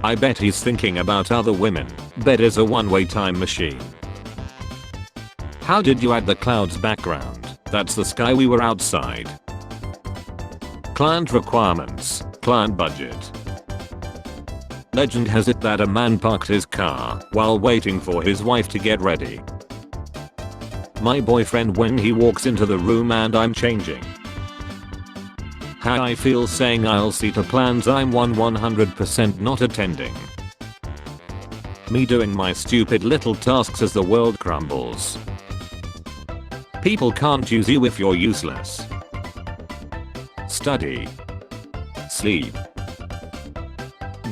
I bet he's thinking about other women. Bet is a one-way time machine. How did you add the clouds background? That's the sky, we were outside. Client requirements. Client budget. Legend has it that a man parked his car while waiting for his wife to get ready. My boyfriend when he walks into the room and I'm changing. How I feel saying I'll see to plans I'm 100% not attending. Me doing my stupid little tasks as the world crumbles. People can't use you if you're useless. Study. Sleep.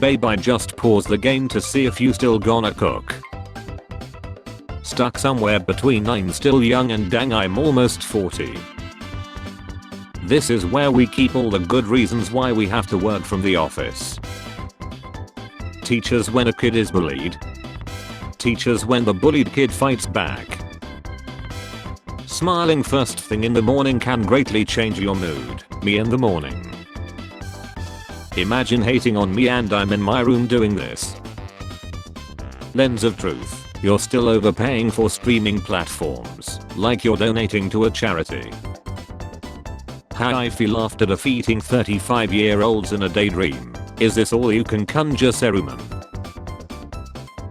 Babe, I just paused the game to see if you still gonna cook. Stuck somewhere between 9, still young, and dang, I'm almost 40. This is where we keep all the good reasons why we have to work from the office. Teachers when a kid is bullied. Teachers when the bullied kid fights back. Smiling first thing in the morning can greatly change your mood. Me in the morning. Imagine hating on me and I'm in my room doing this. Lens of truth. You're still overpaying for streaming platforms, like you're donating to a charity. How I feel after defeating 35-year-olds in a daydream. Is this all you can conjure, Saruman?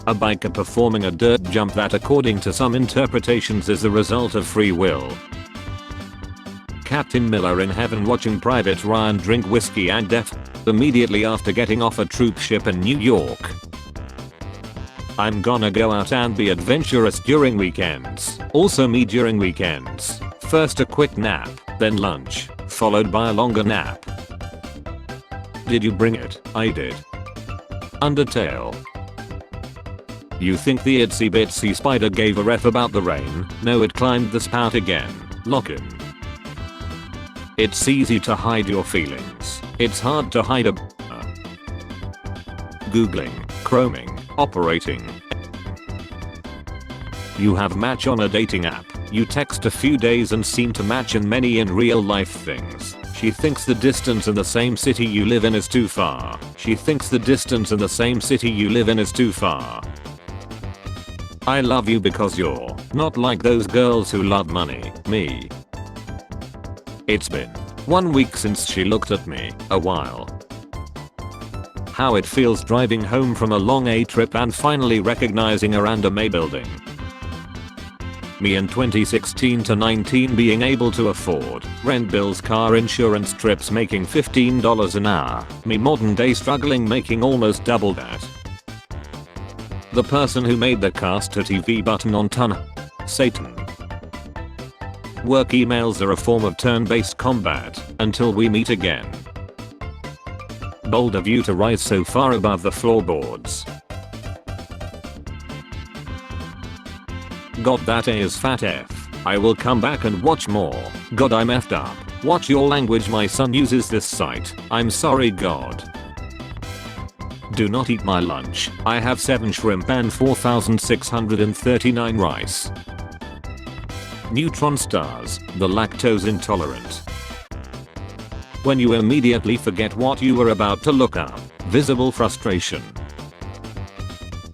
A biker performing a dirt jump that according to some interpretations is the result of free will. Captain Miller in heaven watching Private Ryan drink whiskey and death immediately after getting off a troop ship in New York. I'm gonna go out and be adventurous during weekends. Also me during weekends. First a quick nap, then lunch, followed by a longer nap. Did you bring it? I did. Undertale. You think the itsy bitsy spider gave a ref about the rain? No, it climbed the spout again. Lock in. It's easy to hide your feelings. It's hard to hide a Googling, chroming, operating. You have match on a dating app. You text a few days and seem to match in many in real life things. She thinks the distance in the same city you live in is too far. She thinks the distance in the same city you live in is too far. I love you because you're not like those girls who love money. Me. It's been 1 week since she looked at me. A while. How it feels driving home from a long A trip and finally recognizing her and a May building. Me in 2016 to 19 being able to afford rent bills, car insurance, trips, making $15 an hour. Me modern day struggling making almost double that. The person who made the cast to TV button on ton. Satan. Work emails are a form of turn-based combat until we meet again. Bold of you to rise so far above the floorboards. God, that A is fat F. I will come back and watch more. God, I'm effed up. Watch your language, my son uses this site. I'm sorry, God. Do not eat my lunch. I have 7 shrimp and 4,639 rice. Neutron stars, the lactose intolerant. When you immediately forget what you were about to look up. Visible frustration.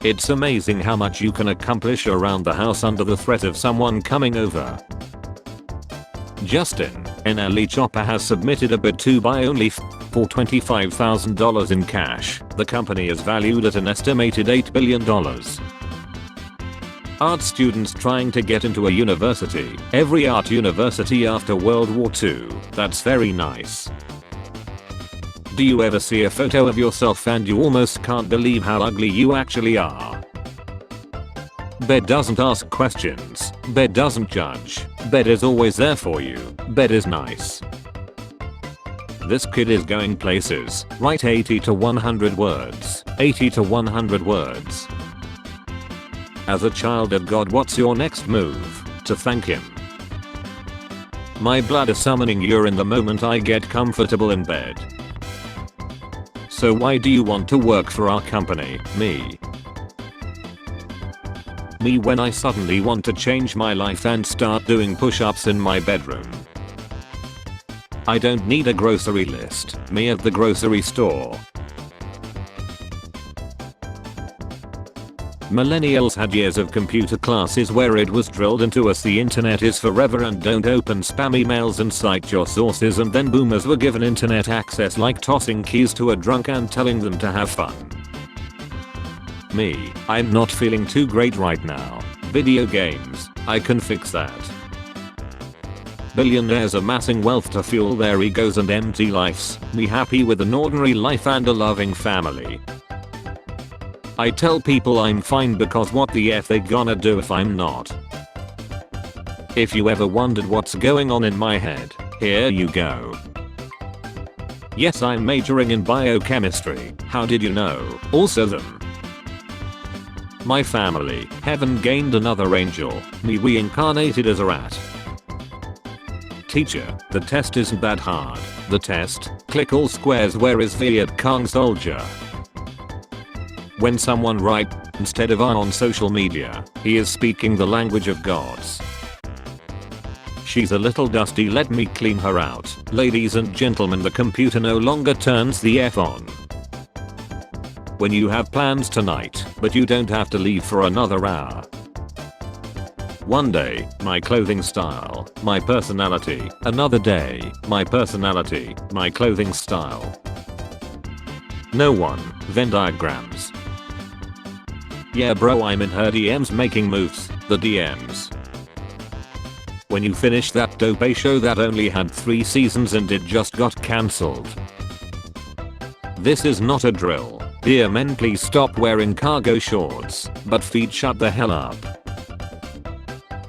It's amazing how much you can accomplish around the house under the threat of someone coming over. Justin, NLE Chopper has submitted a bid to buy only for $25,000 in cash. The company is valued at an estimated $8 billion. Art students trying to get into a university. Every art university after World War II. That's very nice. Do you ever see a photo of yourself and you almost can't believe how ugly you actually are? Bed doesn't ask questions. Bed doesn't judge. Bed is always there for you. Bed is nice. This kid is going places. Write 80 to 100 words. 80 to 100 words. As a child of God, what's your next move? To thank him. My blood is summoning urine the moment I get comfortable in bed. So why do you want to work for our company? Me when I suddenly want to change my life and start doing push-ups in my bedroom. I don't need a grocery list. Me at the grocery store. Millennials had years of computer classes where it was drilled into us the internet is forever and don't open spam emails and cite your sources, and then boomers were given internet access like tossing keys to a drunk and telling them to have fun. Me, I'm not feeling too great right now. Video games, I can fix that. Billionaires amassing wealth to fuel their egos and empty lives. Me happy with an ordinary life and a loving family. I tell people I'm fine because what the F they gonna do if I'm not? If you ever wondered what's going on in my head, here you go. Yes, I'm majoring in biochemistry. How did you know? Also them. My family, heaven gained another angel. Me reincarnated as a rat. Teacher, the test isn't that hard. The test, click all squares, where is Viet Cong soldier? When someone writes instead of on social media, he is speaking the language of gods. She's a little dusty, let me clean her out. Ladies and gentlemen, the computer no longer turns the F on. When you have plans tonight, but you don't have to leave for another hour. One day, my clothing style, my personality. Another day, my personality, my clothing style. No one, Venn diagrams. Yeah bro, I'm in her DMs making moves, the DMs. When you finish that dope show that only had 3 seasons and it just got cancelled. This is not a drill. Dear men, please stop wearing cargo shorts, but feet shut the hell up.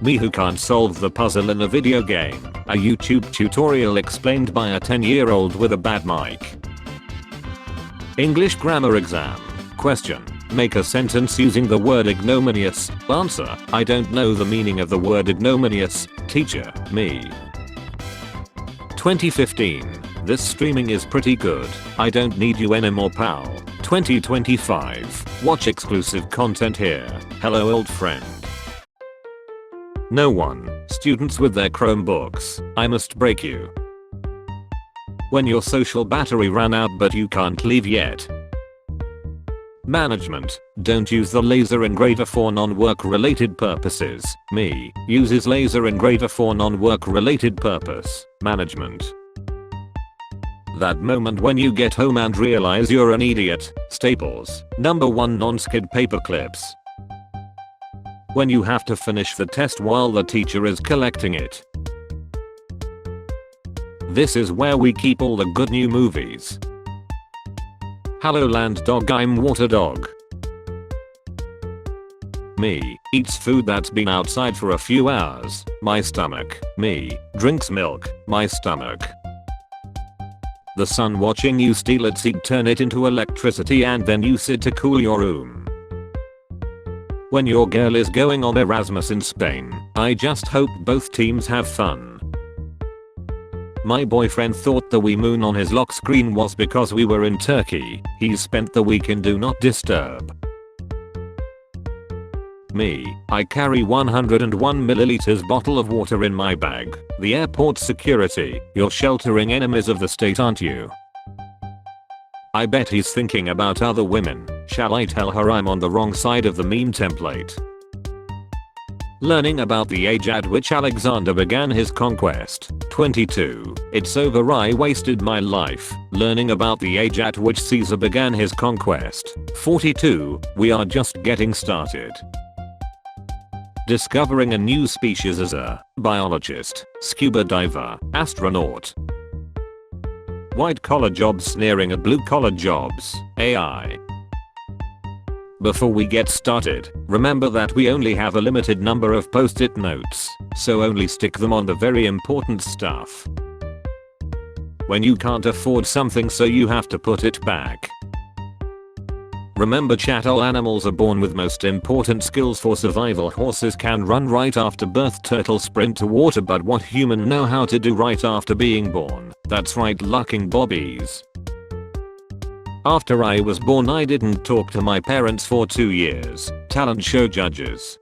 Me who can't solve the puzzle in a video game, a YouTube tutorial explained by a 10-year-old with a bad mic. English grammar exam. Question. Make a sentence using the word ignominious. Answer. I don't know the meaning of the word ignominious. Teacher. Me. 2015. This streaming is pretty good. I don't need you anymore, pal. 2025. Watch exclusive content here. Hello old friend. No one. Students with their Chromebooks. I must break you. When your social battery ran out but you can't leave yet. Management. Don't use the laser engraver for non-work related purposes. Me. Uses laser engraver for non-work related purpose. Management. That moment when you get home and realize you're an idiot. Staples. Number 1 non-skid paper clips. When you have to finish the test while the teacher is collecting it. This is where we keep all the good new movies. Hello land dog, I'm water dog. Me. Eats food that's been outside for a few hours. My stomach. Me. Drinks milk. My stomach. The sun watching you steal its heat, turn it into electricity and then use it to cool your room. When your girl is going on Erasmus in Spain, I just hope both teams have fun. My boyfriend thought the Wii moon on his lock screen was because we were in Turkey. He spent the week in Do Not Disturb. Me. I carry 101 milliliters bottle of water in my bag. The airport security. You're sheltering enemies of the state, aren't you? I bet he's thinking about other women. Shall I tell her I'm on the wrong side of the meme template? Learning about the age at which Alexander began his conquest. 22. It's over, I wasted my life. Learning about the age at which Caesar began his conquest. 42. We are just getting started. Discovering a new species as a biologist, scuba diver, astronaut. White collar jobs sneering at blue collar jobs, AI. Before we get started, remember that we only have a limited number of post-it notes, so only stick them on the very important stuff. When you can't afford something, so you have to put it back. Remember chat, all animals are born with most important skills for survival. Horses can run right after birth, turtles sprint to water, but what human know how to do right after being born? That's right, lucking bobbies. After I was born I didn't talk to my parents for 2 years. Talent show judges.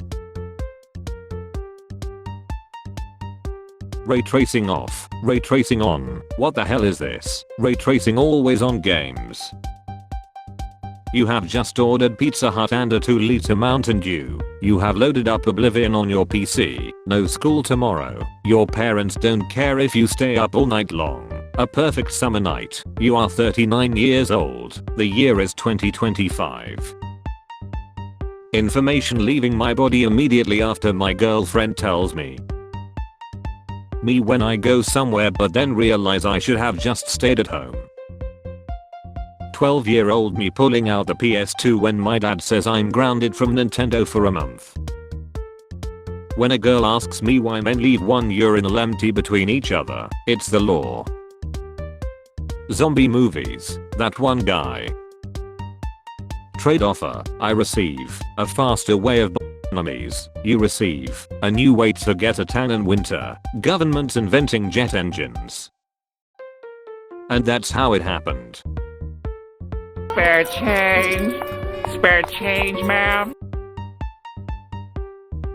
Ray tracing off, ray tracing on. What the hell is this? Ray tracing always on games. You have just ordered Pizza Hut and a 2-liter Mountain Dew. You have loaded up Oblivion on your PC. No school tomorrow. Your parents don't care if you stay up all night long. A perfect summer night. You are 39 years old. The year is 2025. Information leaving my body immediately after my girlfriend tells me. Me when I go somewhere but then realize I should have just stayed at home. 12-year-old me pulling out the PS2 when my dad says I'm grounded from Nintendo for a month. When a girl asks me why men leave one urinal empty between each other, it's the law. Zombie movies, that one guy. Trade offer, I receive a faster way of enemies. You receive a new way to get a tan in winter. Government's inventing jet engines. And that's how it happened. Spare change, ma'am.